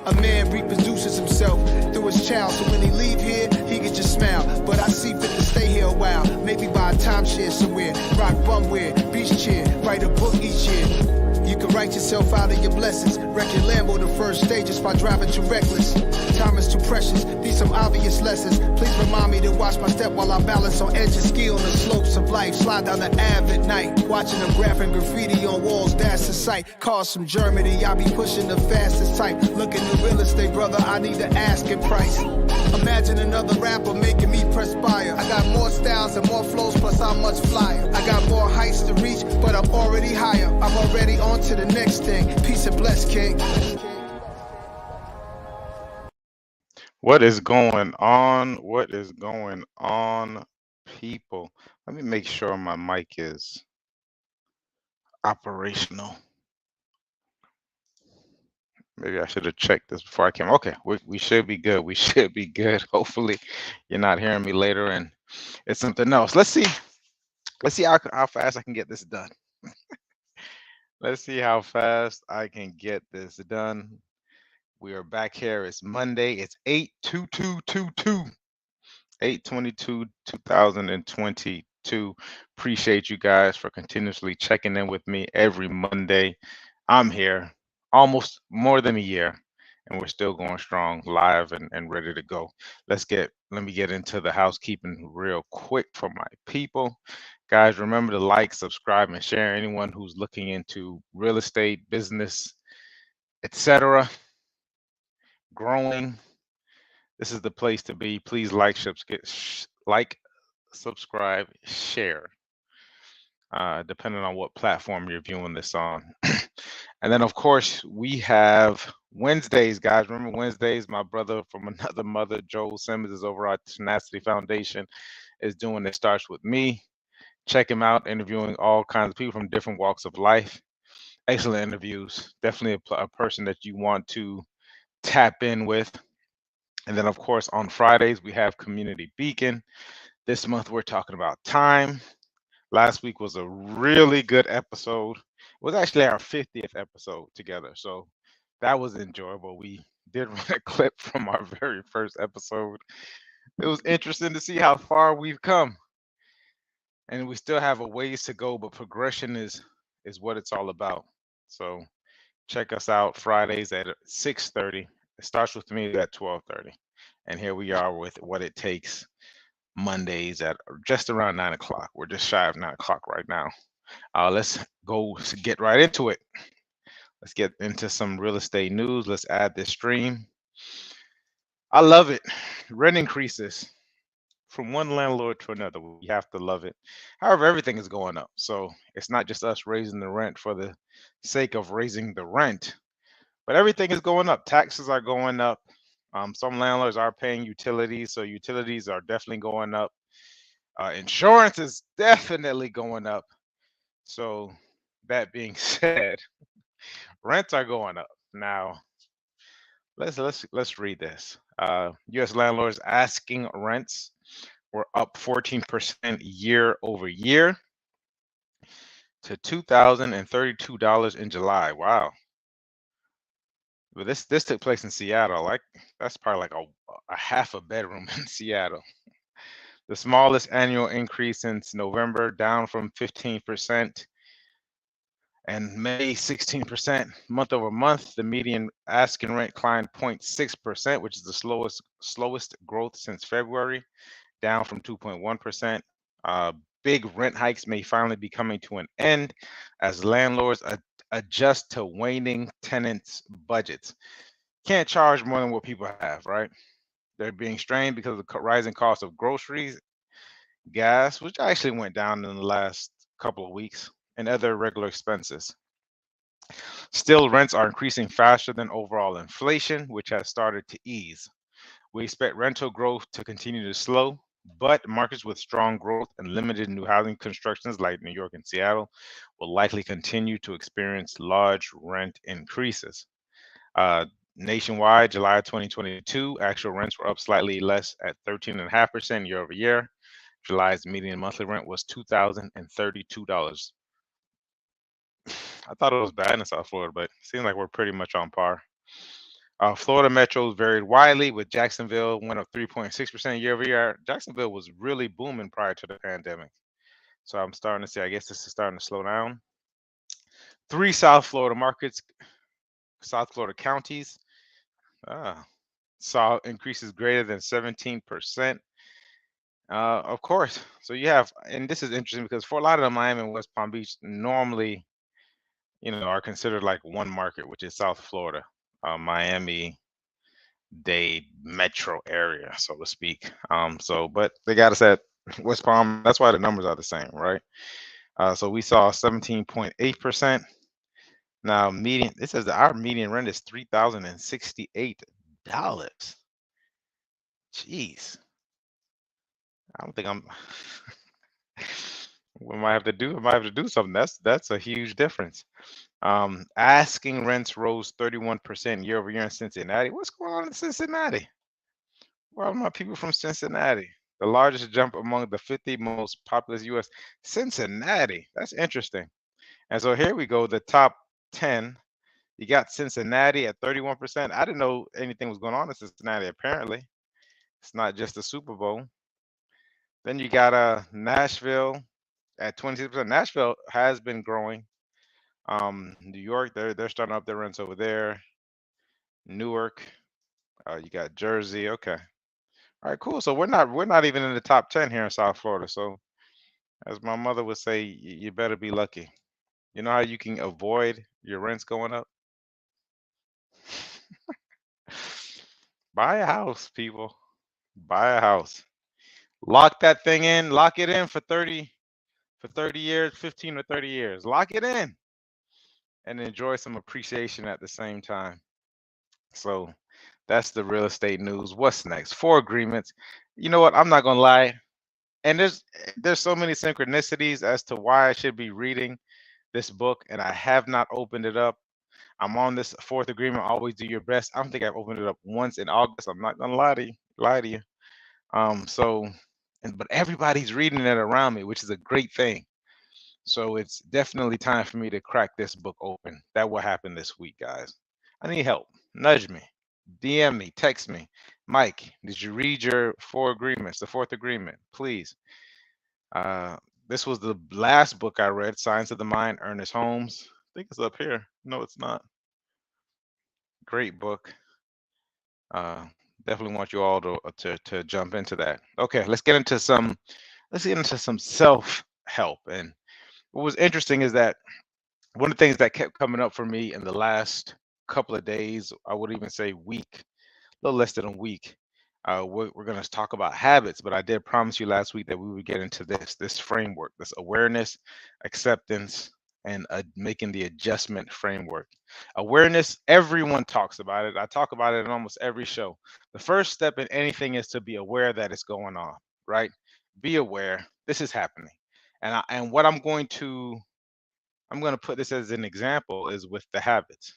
A man reproduces himself through his child, so when he leave here, he can just smile. But I see fit to stay here a while, maybe buy a timeshare somewhere, rock bumwear, beach chair, write a book each year. You can write yourself out of your blessings. Wreck your Lambo the first stages by driving too reckless. Time is too precious, these some obvious lessons. Please remind me to watch my step while I balance on edge of ski on the slopes of life. Slide down the Ave at night, watching them graphing graffiti on walls, that's the sight. Cars from Germany, I be pushing the fastest type. Looking at real estate, brother, I need to asking price. Imagine another rapper making me perspire. I got more styles and more flows, plus I'm much flyer. I got more heights to reach, but I'm already higher. I'm already on to the next thing. Peace and bless, King. What is going on? What is going on, people? Let me make sure my mic is operational. Maybe I should have checked this before I came. Okay, we should be good. We should be good. Hopefully, you're not hearing me later and it's something else. Let's see how fast I can get this done. Let's see how fast I can get this done. We are back here. It's Monday. It's 8/22/22. 8/22/2022. Appreciate you guys for continuously checking in with me every Monday. I'm here almost more than a year, and we're still going strong, live and ready to go. Let me get into the housekeeping real quick for my people. Guys, remember to like, subscribe, and share. Anyone who's looking into real estate, business, etc., growing, this is the place to be. Please like, subscribe, share, depending on what platform you're viewing this on. And then, of course, we have Wednesdays, guys. Remember Wednesdays, my brother from another mother, Joel Simmons, is over at Tenacity Foundation, is doing It Starts With Me. Check him out, interviewing all kinds of people from different walks of life. Excellent interviews. Definitely a person that you want to tap in with. And then, of course, on Fridays, we have Community Beacon. This month, we're talking about time. Last week was a really good episode. It was actually our 50th episode together. So that was enjoyable. We did run a clip from our very first episode. It was interesting to see how far we've come. And we still have a ways to go, but progression is what it's all about. So check us out Fridays at 6:30. It starts with me at 12:30. And here we are with What It Takes Mondays at just around 9 o'clock. We're just shy of 9 o'clock right now. Let's go get right into it. Let's get into some real estate news. Let's add this stream. I love it. Rent increases from one landlord to another. We have to love it. However, everything is going up. So it's not just us raising the rent for the sake of raising the rent, but everything is going up. Taxes are going up. Some landlords are paying utilities, so utilities are definitely going up. Insurance is definitely going up. So that being said, rents are going up. Now, let's read this. U.S. landlords asking rents were up 14% year over year to $2,032 in July. Wow. But this took place in Seattle. Like that's probably like a half a bedroom in Seattle. The smallest annual increase since November, down from 15%, and May 16% month over month. The median asking rent climbed 0.6%, which is the slowest growth since February, down from 2.1%. Big rent hikes may finally be coming to an end as landlords adjust to waning tenants' budgets. Can't charge more than what people have, right? They're being strained because of the rising cost of groceries, gas, which actually went down in the last couple of weeks, and other regular expenses. Still, rents are increasing faster than overall inflation, which has started to ease. We expect rental growth to continue to slow, but markets with strong growth and limited new housing constructions like New York and Seattle will likely continue to experience large rent increases. Nationwide, July 2022, actual rents were up slightly less at 13.5% year over year. July's median monthly rent was $2,032. I thought it was bad in South Florida, but it seems like we're pretty much on par. Florida metros varied widely, with Jacksonville went up 3.6% year over year. Jacksonville was really booming prior to the pandemic. So I'm starting to see, I guess this is starting to slow down. 3 South Florida markets, South Florida counties, saw increases greater than 17%. Of course. So you have, and this is interesting because Fort Lauderdale, Miami, and West Palm Beach normally, are considered like one market, which is South Florida, Miami-Dade metro area, so to speak. But they got us at West Palm. That's why the numbers are the same, right? So we saw 17.8%. Now, it says that our median rent is $3,068. Jeez. I don't think I might have to do something. That's a huge difference. Asking rents rose 31% year over year in Cincinnati. What's going on in Cincinnati? Where are my people from Cincinnati? The largest jump among the 50 most populous U.S. Cincinnati. That's interesting. And so here we go. The top 10. You got Cincinnati at 31%. I didn't know anything was going on in Cincinnati. Apparently, it's not just the Super Bowl. Then you got Nashville at 26%. Nashville has been growing. New York, they're starting up their rents over there. Newark, you got Jersey. Okay, all right, cool. So we're not even in the top 10 here in South Florida. So, as my mother would say, you better be lucky. You know how you can avoid your rents going up? Buy a house, people. Buy a house. Lock that thing in. Lock it in for 30 years, 15 or 30 years. Lock it in and enjoy some appreciation at the same time. So that's the real estate news. What's next? 4 agreements. You know what? I'm not gonna lie. And there's so many synchronicities as to why I should be reading this book, and I have not opened it up. I'm on this 4th agreement. Always do your best. I don't think I've opened it up once in August. I'm not gonna lie to you. But everybody's reading it around me, which is a great thing. So it's definitely time for me to crack this book open. That will happen this week, guys. I need help. Nudge me, DM me, text me. Mike, did you read your 4 agreements, the 4th agreement? Please. This was the last book I read, Science of the Mind, Ernest Holmes. I think it's up here. No, it's not. Great book. Definitely want you all to jump into that. Okay, let's get into some self-help. And what was interesting is that one of the things that kept coming up for me in the last couple of days, I would even say week, a little less than a week, we're going to talk about habits, but I did promise you last week that we would get into this framework, this awareness, acceptance, and making the adjustment framework. Awareness, everyone talks about it. I talk about it in almost every show. The first step in anything is to be aware that it's going on, right? Be aware this is happening. And what I'm going to put this as an example is with the habits.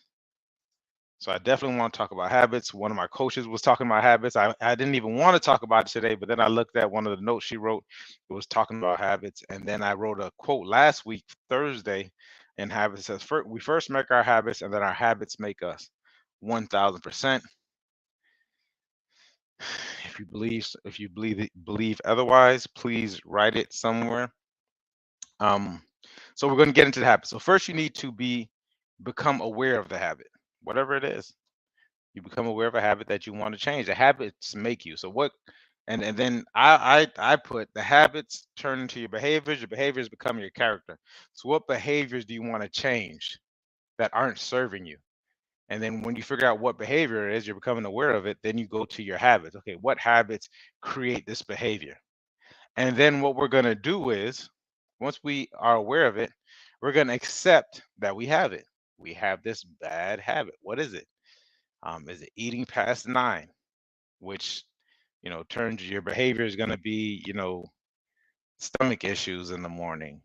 So I definitely want to talk about habits. One of my coaches was talking about habits. I didn't even want to talk about it today, but then I looked at one of the notes she wrote. It was talking about habits. And then I wrote a quote last week, Thursday, in habits. It says, we first make our habits and then our habits make us. 1000%. If you believe otherwise, please write it somewhere. So we're going to get into the habit. So first you need to become aware of the habit. Whatever it is, you become aware of a habit that you want to change. The habits make you. So what? And then I put the habits turn into your behaviors become your character. So what behaviors do you want to change that aren't serving you? And then when you figure out what behavior it is, you're becoming aware of it, then you go to your habits. Okay, what habits create this behavior? And then what we're going to do is, once we are aware of it, we're going to accept that we have it. We have this bad habit. What is it? Is it eating past 9, which, turns your behavior is going to be, stomach issues in the morning,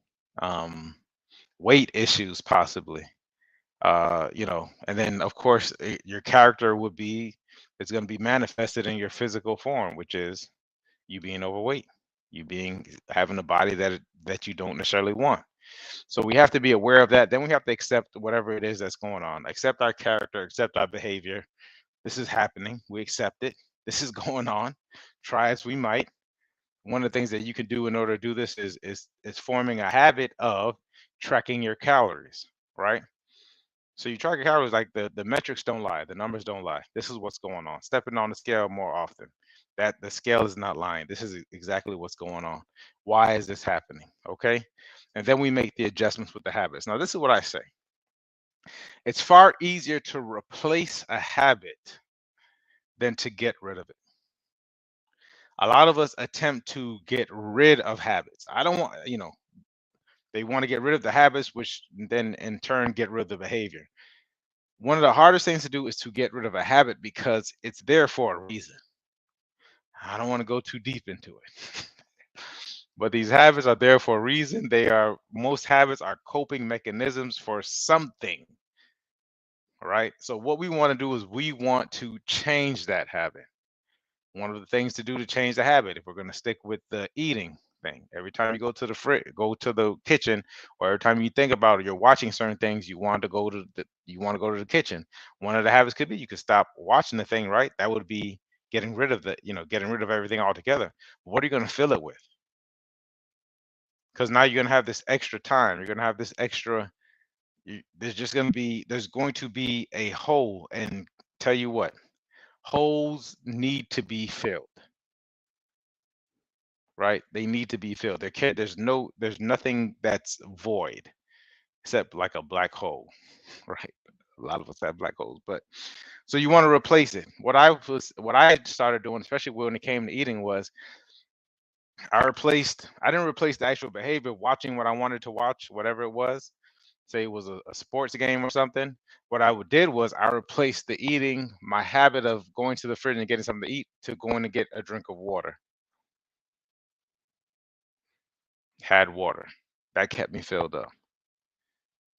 weight issues possibly, and then of course your character it's going to be manifested in your physical form, which is you being overweight, having a body that you don't necessarily want. So we have to be aware of that. Then we have to accept whatever it is that's going on. Accept our character, accept our behavior. This is happening. We accept it. This is going on. Try as we might. One of the things that you can do in order to do this is forming a habit of tracking your calories, right? So you track your calories, like the metrics don't lie, the numbers don't lie. This is what's going on. Stepping on the scale more often. That the scale is not lying. This is exactly what's going on. Why is this happening? Okay. And then we make the adjustments with the habits. Now, this is what I say. It's far easier to replace a habit than to get rid of it. A lot of us attempt to get rid of habits. I don't want, they want to get rid of the habits, which then in turn get rid of the behavior. One of the hardest things to do is to get rid of a habit because it's there for a reason. I don't want to go too deep into it. But these habits are there for a reason. Most habits are coping mechanisms for something. All right. So what we want to do is we want to change that habit. One of the things to do to change the habit, if we're going to stick with the eating thing, every time you go to the kitchen, or every time you think about it, you're watching certain things, you want to go to the kitchen. One of the habits could be you could stop watching the thing, right? That would be getting rid of everything altogether. What are you going to fill it with? Because now you're going to have this extra time. You're going to have this extra. There's going to be a hole, and tell you what, holes need to be filled. Right? They need to be filled. There's nothing that's void except like a black hole, right? A lot of us have black holes, but so you want to replace it. What I started doing, especially when it came to eating, was I didn't replace the actual behavior, watching what I wanted to watch, whatever it was. Say it was a sports game or something. What did was I replaced the eating, my habit of going to the fridge and getting something to eat, to going to get a drink of water. Had water. That kept me filled up.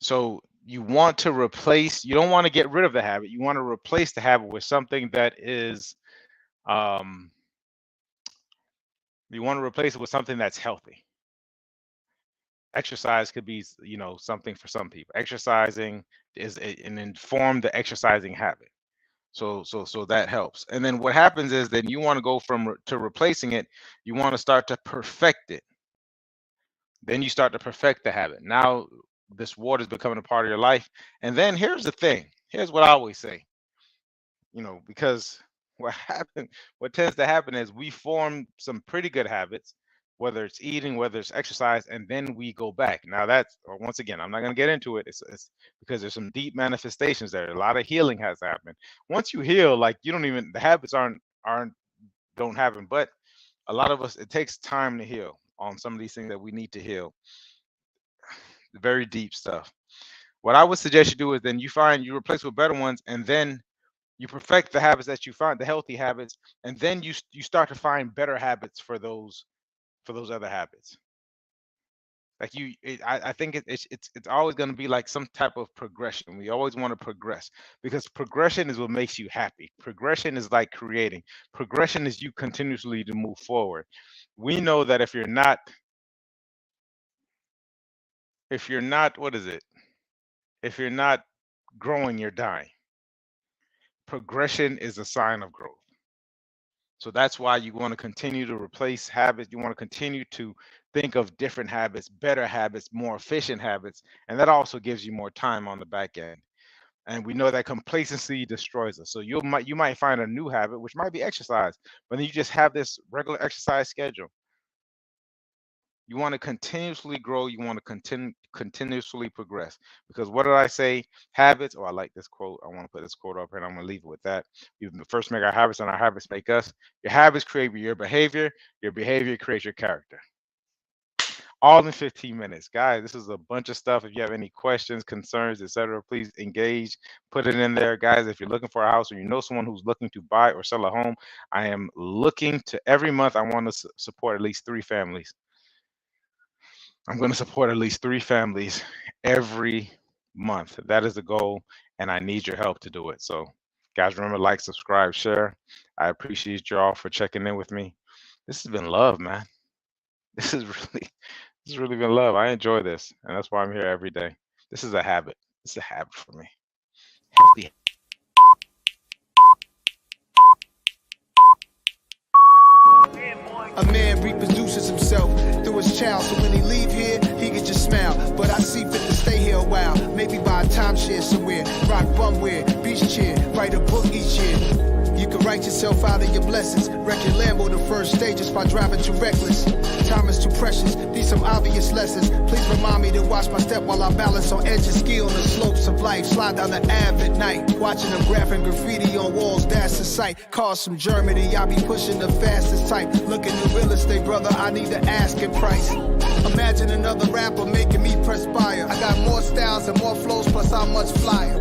So you want to replace, you don't want to get rid of the habit. You want to replace the habit with something that is, you want to replace it with something that's healthy. Exercise could be, something for some people. Exercising is an inform the exercising habit. So that helps. And then what happens is then you want to go to replacing it. You want to start to perfect it. Then you start to perfect the habit. Now this water is becoming a part of your life. And then here's the thing. Here's what I always say. Because what tends to happen is we form some pretty good habits, whether it's eating, whether it's exercise, and then we go back. Now once again, I'm not going to get into it. It's because there's some deep manifestations there. A lot of healing has happened. Once you heal, like the habits don't happen. But a lot of us, it takes time to heal on some of these things that we need to heal. Very deep stuff. What I would suggest you do is then you replace with better ones, and then you perfect the habits that you find, the healthy habits, and then you start to find better habits for those other habits. Like I think it's always going to be like some type of progression. We always want to progress, because progression is what makes you happy. Progression is like creating. Progression is you continuously to move forward. We know that if you're not, what is it? If you're not growing, you're dying. Progression is a sign of growth. So that's why you want to continue to replace habits. You want to continue to think of different habits, better habits, more efficient habits. And that also gives you more time on the back end. And we know that complacency destroys us. So you might find a new habit, which might be exercise, but then you just have this regular exercise schedule. You want to continuously grow. You want to continuously progress. Because what did I say? Habits. Oh, I like this quote. I want to put this quote up here, and I'm going to leave it with that. We first make our habits, and our habits make us. Your habits create your behavior. Your behavior creates your character. All in 15 minutes. Guys, this is a bunch of stuff. If you have any questions, concerns, etc., please engage. Put it in there. Guys, if you're looking for a house, or you know someone who's looking to buy or sell a home, I am looking to, every month, I want to support at least 3 families. I'm going to support at least 3 families every month. That is the goal, and I need your help to do it. So, guys, remember, like, subscribe, share. I appreciate y'all for checking in with me. This has been love, man. This has really been love. I enjoy this, and that's why I'm here every day. This is a habit. It's a habit for me. Healthy A man reproduces himself through his child, so when he leave here, he can just smile. But I see fit to stay here a while, maybe buy a timeshare somewhere, rock bumware, beach chair, write a book each year. You can write yourself out of your blessings, wreck your Lambo the first stages by driving too reckless. Time is too precious, these some obvious lessons. Please remind me to watch my step while I balance on edges, ski on the slopes of life, slide down the Ave at night, watching them graphing graffiti on walls, that's the sight. Cars from Germany, I be pushing the fastest type. Looking at real estate, brother, I need the asking price. Imagine another rapper making me perspire. I got more styles and more flows, plus I'm much flyer.